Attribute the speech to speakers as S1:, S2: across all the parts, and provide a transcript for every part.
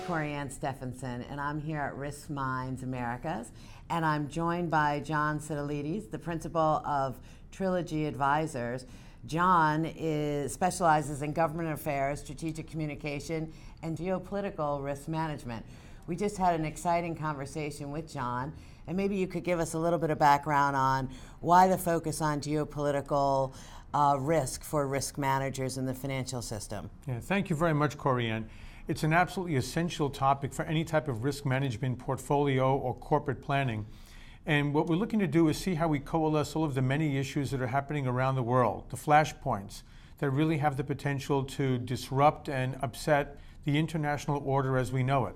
S1: Corianne Stephenson, and I'm here at RiskMinds Americas, and I'm joined by John Sidolides, the principal of Trilogy Advisors. John specializes in government affairs, strategic communication, and geopolitical risk management. We just had an exciting conversation with John, and maybe you could give us a little bit of background on why the focus on geopolitical risk for risk managers in the financial system.
S2: Yeah, thank you very much, Corianne. It's an absolutely essential topic for any type of risk management portfolio or corporate planning. And what we're looking to do is see how we coalesce all of the many issues that are happening around the world, the flashpoints that really have the potential to disrupt and upset the international order as we know it.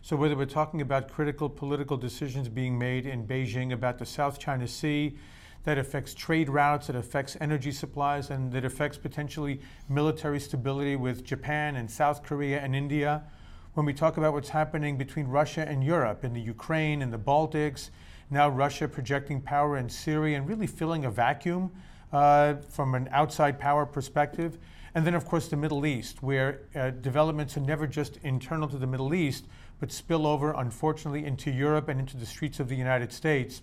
S2: So whether we're talking about critical political decisions being made in Beijing about the South China Sea, that affects trade routes, that affects energy supplies, and that affects potentially military stability with Japan and South Korea and India. When we talk about what's happening between Russia and Europe, in the Ukraine and the Baltics, now Russia projecting power in Syria and really filling a vacuum from an outside power perspective. And then, of course, the Middle East, where developments are never just internal to the Middle East, but spill over, unfortunately, into Europe and into the streets of the United States.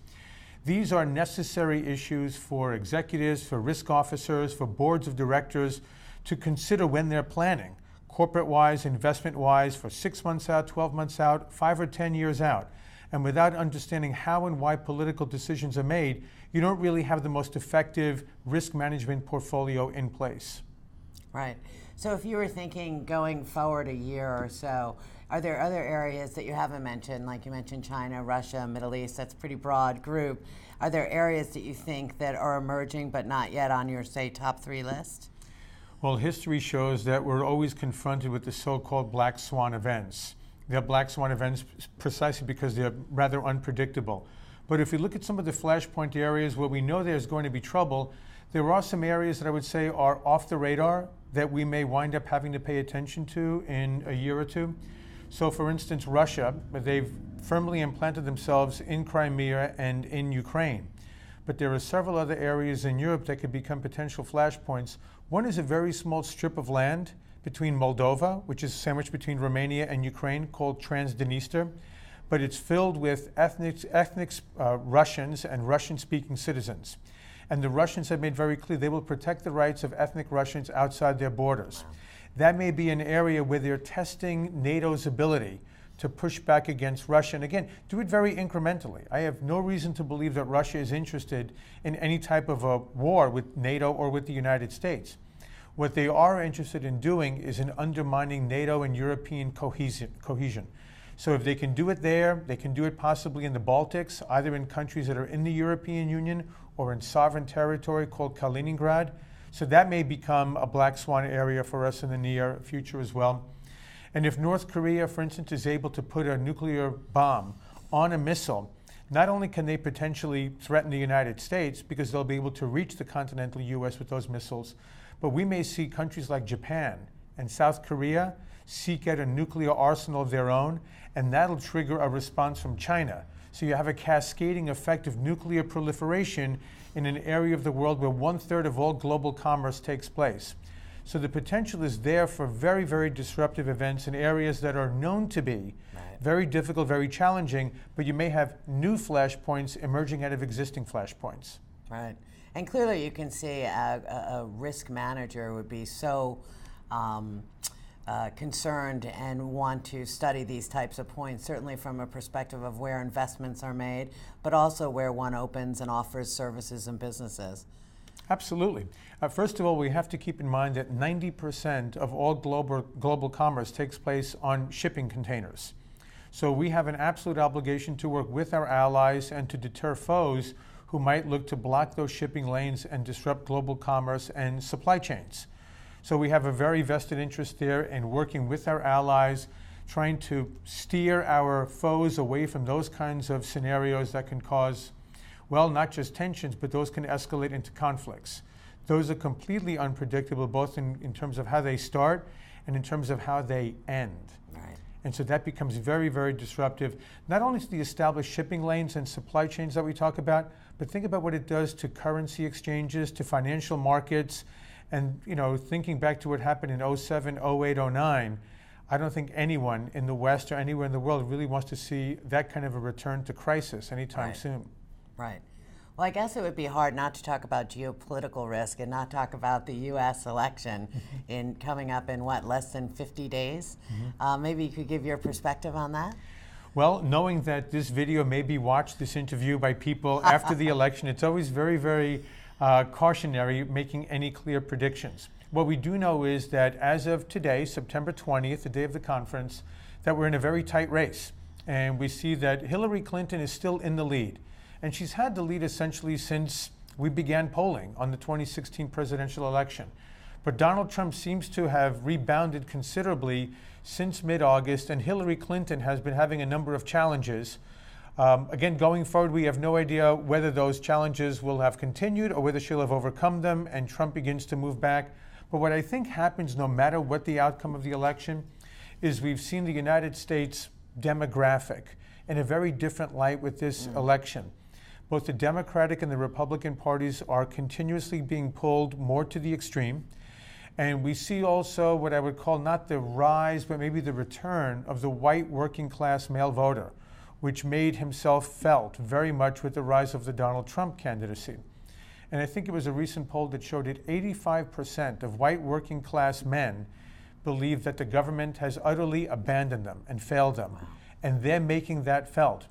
S2: These are necessary issues for executives, for risk officers, for boards of directors to consider when they're planning, corporate-wise, investment-wise, for 6 months out, 12 months out, 5 or 10 years out. And without understanding how and why political decisions are made, you don't really have the most effective risk management portfolio in place.
S1: Right. So if you were thinking going forward a year or so, are there other areas that you haven't mentioned, like you mentioned China, Russia, Middle East, that's a pretty broad group. Are there areas that you think that are emerging but not yet on your, say, top 3 list?
S2: Well, history shows that we're always confronted with the so-called black swan events. They're black swan events precisely because they're rather unpredictable. But if we look at some of the flashpoint areas where we know there's going to be trouble, there are some areas that I would say are off the radar that we may wind up having to pay attention to in a year or two. So for instance, Russia, they've firmly implanted themselves in Crimea and in Ukraine. But there are several other areas in Europe that could become potential flashpoints. One is a very small strip of land between Moldova, which is sandwiched between Romania and Ukraine, called Transdniester. But it's filled with ethnic Russians and Russian-speaking citizens. And the Russians have made very clear they will protect the rights of ethnic Russians outside their borders. Wow. That may be an area where they're testing NATO's ability to push back against Russia. And again, do it very incrementally. I have no reason to believe that Russia is interested in any type of a war with NATO or with the United States. What they are interested in doing is in undermining NATO and European cohesion. So if they can do it there, they can do it possibly in the Baltics, either in countries that are in the European Union or in sovereign territory called Kaliningrad. So that may become a black swan area for us in the near future as well. And if North Korea, for instance, is able to put a nuclear bomb on a missile, not only can they potentially threaten the United States because they'll be able to reach the continental US with those missiles, but we may see countries like Japan and South Korea seek out a nuclear arsenal of their own, and that'll trigger a response from China. So you have a cascading effect of nuclear proliferation in an area of the world where 1/3 of all global commerce takes place. So the potential is there for very, very disruptive events in areas that are known to be very difficult, very challenging, but you may have new flashpoints emerging out of existing flashpoints.
S1: Right. And clearly you can see a risk manager would be so concerned and want to study these types of points, certainly from a perspective of where investments are made, but also where one opens and offers services and businesses.
S2: Absolutely. First of all, we have to keep in mind that 90% of all global commerce takes place on shipping containers. So we have an absolute obligation to work with our allies and to deter foes who might look to block those shipping lanes and disrupt global commerce and supply chains. So we have a very vested interest there in working with our allies, trying to steer our foes away from those kinds of scenarios that can cause, well, not just tensions, but those can escalate into conflicts. Those are completely unpredictable, both in terms of how they start and in terms of how they end.
S1: Right.
S2: And so that becomes very, very disruptive, not only to the established shipping lanes and supply chains that we talk about, but think about what it does to currency exchanges, to financial markets. And thinking back to what happened in 07, 08, 09, I don't think anyone in the West or anywhere in the world really wants to see that kind of a return to crisis anytime soon.
S1: Right. Well, I guess it would be hard not to talk about geopolitical risk and not talk about the U.S. election in coming up in less than 50 days. Maybe you could give your perspective on that.
S2: Well, knowing that this video may be watched, this interview, by people after the election, it's always very, very cautionary making any clear predictions. What we do know is that as of today, September 20th, the day of the conference, that we're in a very tight race. And we see that Hillary Clinton is still in the lead. And she's had the lead essentially since we began polling on the 2016 presidential election. But Donald Trump seems to have rebounded considerably since mid-August, and Hillary Clinton has been having a number of challenges. Again, going forward, we have no idea whether those challenges will have continued or whether she'll have overcome them and Trump begins to move back. But what I think happens, no matter what the outcome of the election, is we've seen the United States demographic in a very different light with this election. Both the Democratic and the Republican parties are continuously being pulled more to the extreme. And we see also what I would call not the rise, but maybe the return of the white working class male voter, which made himself felt very much with the rise of the Donald Trump candidacy. And I think it was a recent poll that showed that 85% of white working class men believe that the government has utterly abandoned them and failed them. And they're making that felt.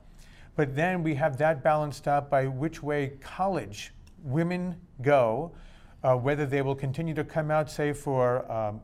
S2: But then we have that balanced out by which way college women go, whether they will continue to come out, say, for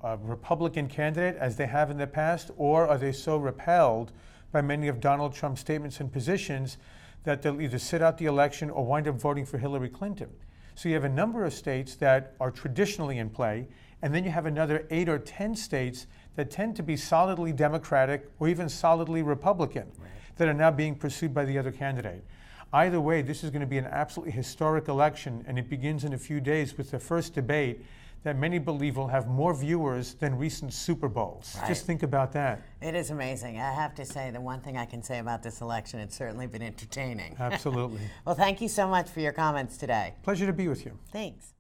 S2: a Republican candidate as they have in the past, or are they so repelled by many of Donald Trump's statements and positions that they'll either sit out the election or wind up voting for Hillary Clinton. So you have a number of states that are traditionally in play, and then you have another 8 or 10 states that tend to be solidly Democratic or even solidly Republican that are now being pursued by the other candidate. Either way, this is going to be an absolutely historic election, and it begins in a few days with the first debate that many believe will have more viewers than recent Super Bowls. Just think about that.
S1: It is amazing. I have to say, the one thing I can say about this election, it's certainly been entertaining.
S2: Absolutely.
S1: Well, thank you so much for your comments today.
S2: Pleasure to be with you.
S1: Thanks.